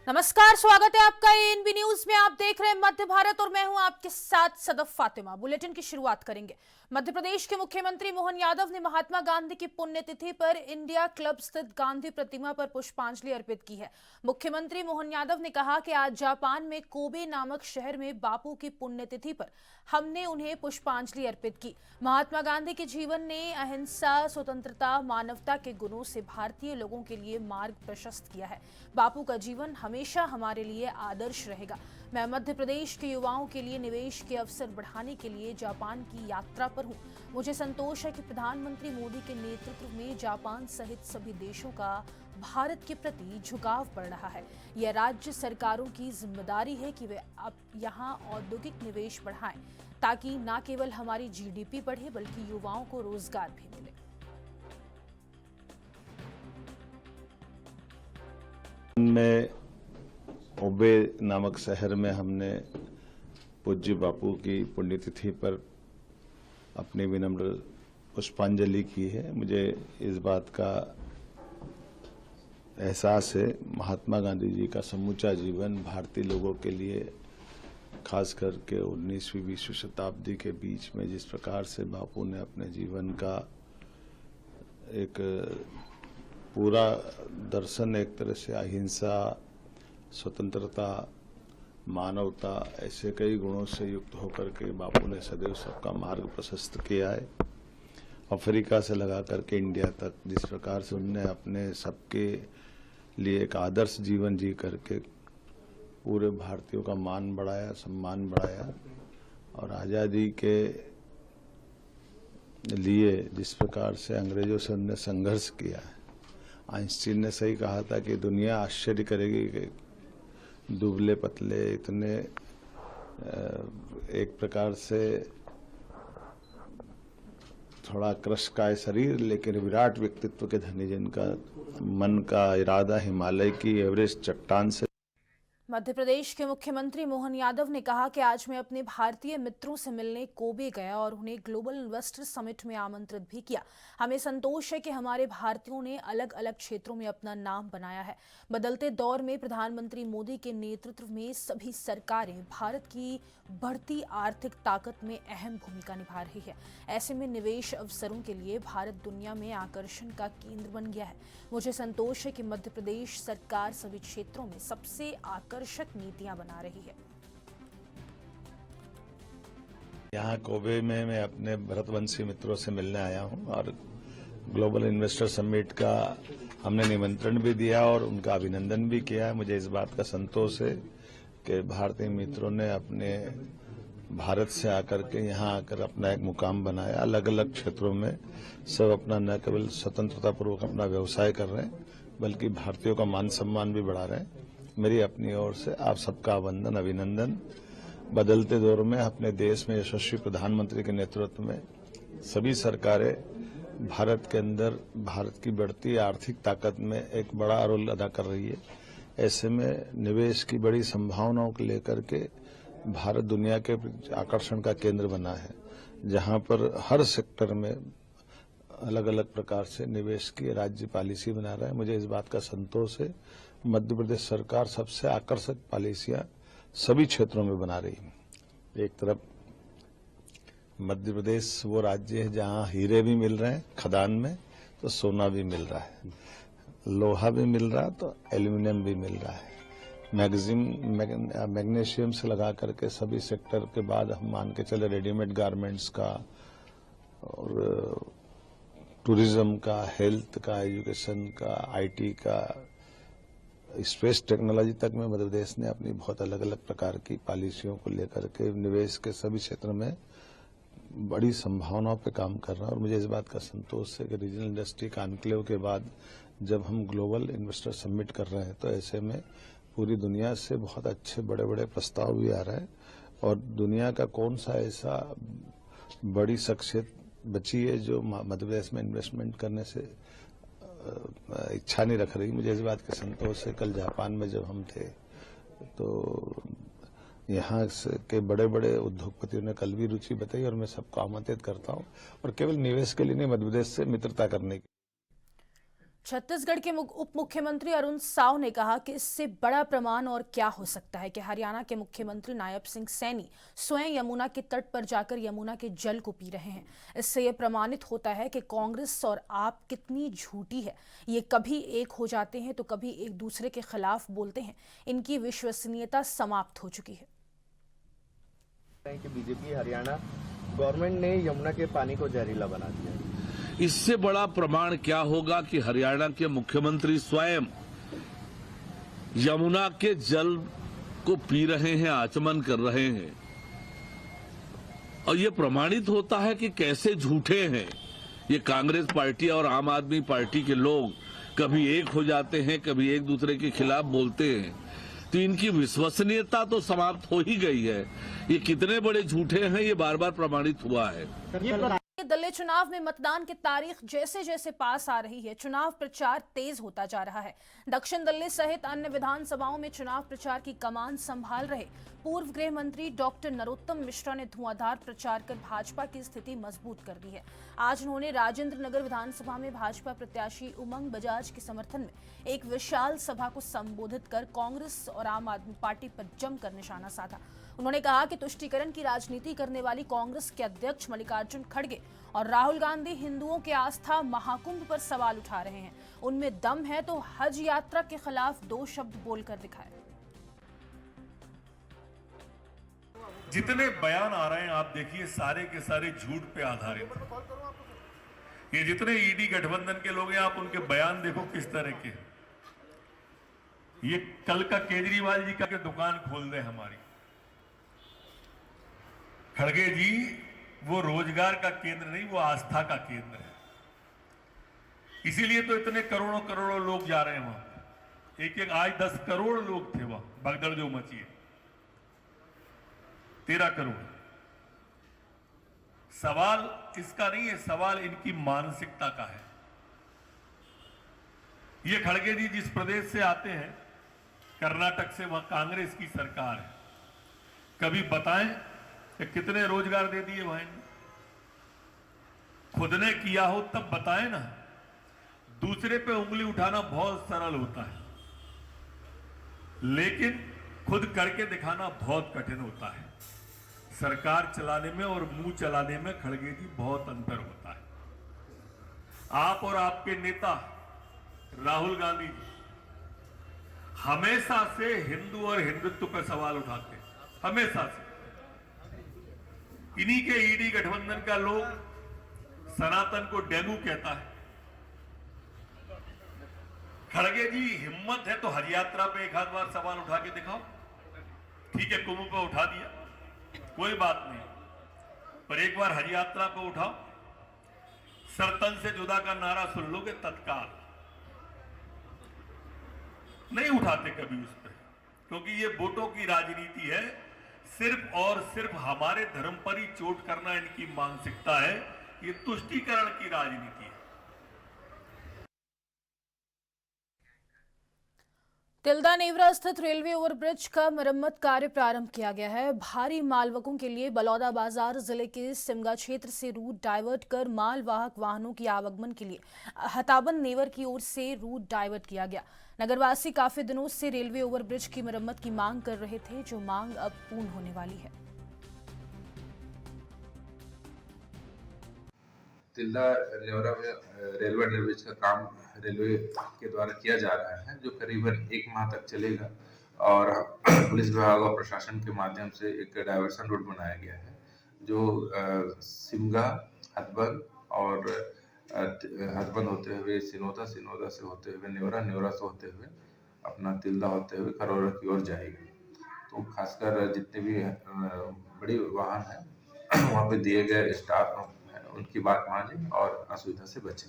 नमस्कार, स्वागत है आपका एएनबी न्यूज में। आप देख रहे हैं मध्य भारत और मैं हूं आपके साथ सदफ फातिमा। बुलेटिन की शुरुआत करेंगे। मध्य प्रदेश के मुख्यमंत्री मोहन यादव ने महात्मा गांधी की पुण्यतिथि पर इंडिया क्लब स्थित गांधी प्रतिमा पर पुष्पांजलि अर्पित की है। मुख्यमंत्री मोहन यादव ने कहा कि आज जापान में कोबे नामक शहर में बापू की पुण्यतिथि पर हमने उन्हें पुष्पांजलि अर्पित की। महात्मा गांधी के जीवन ने अहिंसा, स्वतंत्रता, मानवता के गुणों से भारतीय लोगों के लिए मार्ग प्रशस्त किया है। बापू का जीवन हमेशा हमारे लिए आदर्श रहेगा। मैं मध्य प्रदेश के युवाओं के लिए निवेश के अवसर बढ़ाने के लिए जापान की यात्रा पर हूं। मुझे संतोष है कि प्रधानमंत्री मोदी के नेतृत्व में जापान सहित सभी देशों का भारत के प्रति झुकाव बढ़ रहा है। यह राज्य सरकारों की जिम्मेदारी है कि वे अब यहां औद्योगिक निवेश बढ़ाएं, ताकि न केवल हमारी जीडीपी बढ़े बल्कि युवाओं को रोजगार भी मिले। में कोबे नामक शहर में हमने पूज्य बापू की पुण्यतिथि पर अपनी विनम्र पुष्पांजलि की है। मुझे इस बात का एहसास है, महात्मा गांधी जी का समूचा जीवन भारतीय लोगों के लिए, खास करके 19वीं 20वीं शताब्दी के बीच में जिस प्रकार से बापू ने अपने जीवन का एक पूरा दर्शन, एक तरह से अहिंसा, स्वतंत्रता, मानवता, ऐसे कई गुणों से युक्त होकर के बापू ने सदैव सबका मार्ग प्रशस्त किया है। अफ्रीका से लगा करके इंडिया तक जिस प्रकार से उन्होंने अपने सबके लिए एक आदर्श जीवन जी करके पूरे भारतीयों का मान बढ़ाया, सम्मान बढ़ाया, और आज़ादी के लिए जिस प्रकार से अंग्रेजों से उन्होंने संघर्ष किया है। आइंस्टीन ने सही कहा था कि दुनिया आश्चर्य करेगी कि दुबले पतले, इतने एक प्रकार से थोड़ा क्रशकाय शरीर लेकिन विराट व्यक्तित्व के धनी, जिनका मन का इरादा हिमालय की एवरेस्ट चट्टान से। मध्य प्रदेश के मुख्यमंत्री मोहन यादव ने कहा कि आज मैं अपने भारतीय मित्रों से मिलने कोबे गया और उन्हें ग्लोबल इन्वेस्टर समिट में आमंत्रित भी किया। हमें संतोष है कि हमारे भारतीयों ने अलग अलग क्षेत्रों में अपना नाम बनाया है। बदलते दौर में प्रधानमंत्री मोदी के नेतृत्व में सभी सरकारें भारत की बढ़ती आर्थिक ताकत में अहम भूमिका निभा रही है। ऐसे में निवेश अवसरों के लिए भारत दुनिया में आकर्षण का केंद्र बन गया है। मुझे संतोष है कि मध्य प्रदेश सरकार सभी क्षेत्रों में सबसे आकर्षक नीतियां बना रही है। यहाँ कोबे में मैं अपने भरतवंशी मित्रों से मिलने आया हूँ और ग्लोबल इन्वेस्टर समिट का हमने निमंत्रण भी दिया और उनका अभिनंदन भी किया है। मुझे इस बात का संतोष है कि भारतीय मित्रों ने अपने भारत से आकर के यहाँ आकर अपना एक मुकाम बनाया। अलग अलग क्षेत्रों में सब अपना न केवल स्वतंत्रता पूर्वक अपना व्यवसाय कर रहे हैं बल्कि भारतीयों का मान सम्मान भी बढ़ा रहे हैं। मेरी अपनी ओर से आप सबका वंदन, अभिनंदन। बदलते दौर में अपने देश में यशस्वी प्रधानमंत्री के नेतृत्व में सभी सरकारें भारत के अंदर भारत की बढ़ती आर्थिक ताकत में एक बड़ा रोल अदा कर रही है। ऐसे में निवेश की बड़ी संभावनाओं को लेकर के भारत दुनिया के आकर्षण का केंद्र बना है, जहां पर हर सेक्टर में अलग अलग प्रकार से निवेश की राज्य पॉलिसी बना रहा है। मुझे इस बात का संतोष है, मध्य प्रदेश सरकार सबसे आकर्षक पॉलिसियां सभी क्षेत्रों में बना रही है। एक तरफ मध्य प्रदेश वो राज्य है जहां हीरे भी मिल रहे हैं खदान में, तो सोना भी मिल रहा है, लोहा भी मिल रहा है, तो एल्यूमिनियम भी मिल रहा है। मैग्नीशियम से लगा करके सभी सेक्टर के बाद हम मान के चले रेडीमेड गारमेंट्स का और टूरिज्म का, हेल्थ का, एजुकेशन का, आईटी का, स्पेस टेक्नोलॉजी तक में मध्य प्रदेश ने अपनी बहुत अलग अलग प्रकार की पॉलिसियों को लेकर के निवेश के सभी क्षेत्र में बड़ी संभावनाओं पे काम कर रहा है। और मुझे इस बात का संतोष है कि रीजनल इंडस्ट्री कॉन्क्लेव के बाद जब हम ग्लोबल इन्वेस्टर समिट कर रहे हैं तो ऐसे में पूरी दुनिया से बहुत अच्छे बड़े बड़े प्रस्ताव भी आ रहे हैं। और दुनिया का कौन सा ऐसा बड़ी शख्सियत बची है जो मध्य प्रदेश में इन्वेस्टमेंट करने से इच्छा नहीं रख रही। मुझे इस बात का संतोष है, कल जापान में जब हम थे तो यहाँ के बड़े बड़े उद्योगपतियों ने कल भी रुचि बताई और मैं सबको आमंत्रित करता हूँ, और केवल निवेश के लिए नहीं, मध्य प्रदेश से मित्रता करने की। छत्तीसगढ़ के उप मुख्यमंत्री अरुण साव ने कहा कि इससे बड़ा प्रमाण और क्या हो सकता है कि हरियाणा के मुख्यमंत्री नायब सिंह सैनी स्वयं यमुना के तट पर जाकर यमुना के जल को पी रहे हैं। इससे यह प्रमाणित होता है कि कांग्रेस और आप कितनी झूठी है। ये कभी एक हो जाते हैं तो कभी एक दूसरे के खिलाफ बोलते हैं। इनकी विश्वसनीयता समाप्त हो चुकी है कि बीजेपी हरियाणा गवर्नमेंट ने यमुना के पानी को जहरीला बना दिया है। इससे बड़ा प्रमाण क्या होगा कि हरियाणा के मुख्यमंत्री स्वयं यमुना के जल को पी रहे हैं, आचमन कर रहे हैं, और ये प्रमाणित होता है कि कैसे झूठे हैं ये कांग्रेस पार्टी और आम आदमी पार्टी के लोग। कभी एक हो जाते हैं, कभी एक दूसरे के खिलाफ बोलते हैं, तो इनकी विश्वसनीयता तो समाप्त हो ही गई है। ये कितने बड़े झूठे हैं ये बार बार प्रमाणित हुआ है। दिल्ली चुनाव में मतदान की तारीख जैसे जैसे पास आ रही है, चुनाव प्रचार तेज होता जा रहा है। दक्षिण दिल्ली सहित अन्य विधानसभाओं में चुनाव प्रचार की कमान संभाल रहे पूर्व गृह मंत्री डॉक्टर नरोत्तम मिश्रा ने धुआंधार प्रचार कर भाजपा की स्थिति मजबूत कर दी है। आज उन्होंने राजेंद्र नगर विधानसभा में भाजपा प्रत्याशी उमंग बजाज के समर्थन में एक विशाल सभा को संबोधित कर कांग्रेस और आम आदमी पार्टी पर जमकर निशाना साधा। उन्होंने कहा कि तुष्टीकरण की राजनीति करने वाली कांग्रेस के अध्यक्ष मल्लिकार्जुन खड़गे और राहुल गांधी हिंदुओं के आस्था महाकुंभ पर सवाल उठा रहे हैं। उनमें दम है तो हज यात्रा के खिलाफ 2 शब्द बोलकर दिखाए। जितने बयान आ रहे हैं आप देखिए, सारे के सारे झूठ पे आधारित। ये जितने ईडी गठबंधन के लोग हैं, आप उनके बयान देखो किस तरह के। ये कल का केजरीवाल जी का के दुकान खोल दे हमारी। खड़गे जी वो रोजगार का केंद्र नहीं, वो आस्था का केंद्र है। इसीलिए तो इतने करोड़ों करोड़ों लोग जा रहे हैं वहां। एक एक आज 10 करोड़ लोग थे वहां, भगदड़ जो मची है। 13 करोड़। सवाल इसका नहीं है, सवाल इनकी मानसिकता का है। ये खड़गे जी जिस प्रदेश से आते हैं, कर्नाटक से, वहां कांग्रेस की सरकार है। कभी बताएं कि कितने रोजगार दे दिए वहां? खुद ने किया हो तब बताएं ना। दूसरे पे उंगली उठाना बहुत सरल होता है, लेकिन खुद करके दिखाना बहुत कठिन होता है। सरकार चलाने में और मुंह चलाने में खड़गे जी बहुत अंतर होता है। आप और आपके नेता राहुल गांधी जी हमेशा से हिंदू और हिंदुत्व पर सवाल उठाते हैं, हमेशा से। इन्हीं के ईडी गठबंधन का लोग सनातन को डेंगू कहता है। खड़गे जी हिम्मत है तो हज यात्रा पे एक आध बार सवाल उठा के दिखाओ। ठीक है, कुंभ पे उठा दिया, कोई बात नहीं, पर एक बार हज यात्रा पे उठाओ। सरतन से जुदा का नारा सुन लोगे तत्काल। नहीं उठाते कभी उस पर, क्योंकि ये वोटों की राजनीति है। सिर्फ और सिर्फ हमारे धर्म पर ही चोट करना इनकी मानसिकता है। ये तुष्टीकरण की राजनीति है। तिल्दा नेवरा स्थित रेलवे ओवरब्रिज का मरम्मत कार्य प्रारंभ किया गया है। भारी मालवकों के लिए बलौदा बाजार जिले के सिमगा क्षेत्र से रूट डाइवर्ट कर मालवाहक वाहनों की आवागमन के लिए हताबन नेवर की ओर से रूट डाइवर्ट किया गया। नगरवासी काफी दिनों से रेलवे ओवरब्रिज की मरम्मत की मांग कर रहे थे, जो मांग अब पूर्ण होने वाली है। तिल्दा नेवरा में रेलवे अंडरब्रिज का काम रेलवे के द्वारा किया जा रहा है, जो करीबन 1 माह तक चलेगा। और पुलिस विभाग और प्रशासन के माध्यम से एक डाइवर्सन रूट बनाया गया है, जो सिमगा, हथबन और हथबन होते हुए सिनोदा, सिनोदा से होते हुए नेवरा, नेवरा से होते हुए अपना तिल्दा होते हुए खरौरा की ओर जाएगी। तो खासकर जितने भी बड़ी वाहन हैं वहाँ पे दिए गए स्टाफ उनकी बात माने और असुविधा से बचें।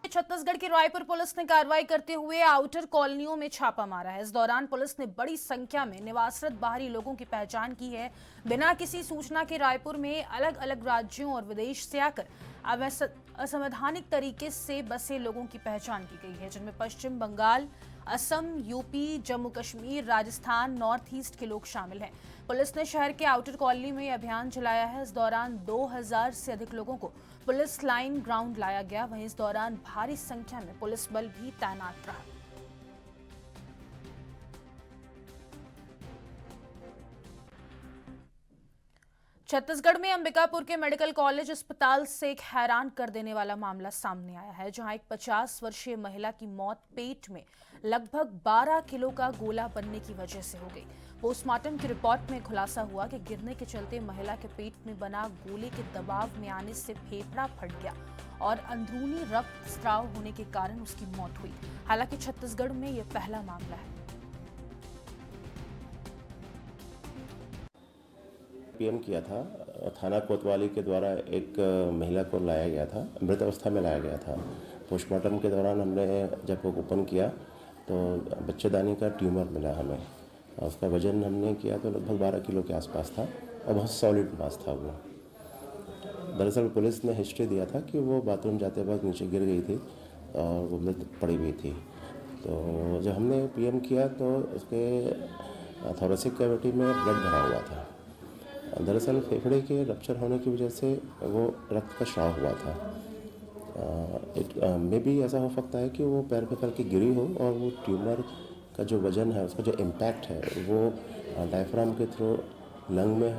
छत्तीसगढ़ की रायपुर पुलिस ने कार्रवाई करते हुए आउटर कॉलोनियों में छापा मारा है। इस दौरान पुलिस ने बड़ी संख्या में निवासरत बाहरी लोगों की पहचान की है। बिना किसी सूचना के रायपुर में अलग अलग राज्यों और विदेश से आकर असंवैधानिक तरीके से बसे लोगों की पहचान की गई है, जिनमें Paschim Bangal, Assam, UP, Jammu Kashmir, Rajasthan, north east के लोग शामिल हैं। पुलिस ने शहर के आउटर कॉलोनी में अभियान चलाया है। इस दौरान 2000 से अधिक लोगों को पुलिस लाइन ग्राउंड लाया गया। वहीं इस दौरान भारी संख्या में पुलिस बल भी तैनात रहा। छत्तीसगढ़ में अंबिकापुर के मेडिकल कॉलेज अस्पताल से एक हैरान कर देने वाला मामला सामने आया है, जहां एक 50 वर्षीय महिला की मौत पेट में लगभग 12 किलो का गोला बनने की वजह से हो गई। पोस्टमार्टम की रिपोर्ट में खुलासा हुआ कि गिरने के चलते महिला के पेट में बना गोले के दबाव में आने से फेफड़ा फट गया और अंदरूनी रक्तस्राव होने के कारण उसकी मौत हुई। हालांकि छत्तीसगढ़ में यह पहला मामला है। पीएम किया था, थाना कोतवाली के द्वारा एक महिला को लाया गया था, मृत अवस्था में लाया गया था। पोस्टमार्टम के दौरान हमने जब ओपन किया तो बच्चेदानी का ट्यूमर मिला हमें। उसका वजन हमने किया तो लगभग 12 किलो के आसपास था और बहुत सॉलिड मास था वो। दरअसल पुलिस ने हिस्ट्री दिया था कि वो बाथरूम जाते वक्त नीचे गिर गई थी और वो मृत पड़ी हुई थी। तो जब हमने पीएम किया तो उसके थोरेसिक कैविटी में ब्लड भरा हुआ था। दरअसल फेफड़े के रप्चर होने की वजह से वो रक्त का स्राव हुआ था। मे भी ऐसा हो सकता है कि वो पैर पे करके गिरी हो और वो ट्यूमर का जो वजन है, उसका जो इम्पैक्ट है, वो डायफ्राम के थ्रू लंग में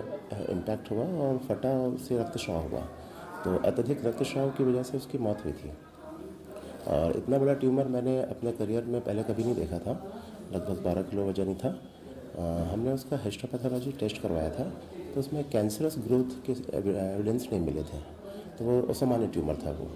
इम्पैक्ट हुआ और फटा और उससे रक्तस्राव हुआ। तो अत्यधिक रक्तस्राव की वजह से उसकी मौत हुई थी। और इतना बड़ा ट्यूमर मैंने अपने करियर में पहले कभी नहीं देखा था। लगभग 12 किलो वजन ही था। हमने उसका हिस्टोपैथोलॉजी टेस्ट करवाया था तो उसमें कैंसरस ग्रोथ के एविडेंस नहीं मिले थे, तो वो असामान्य ट्यूमर था वो।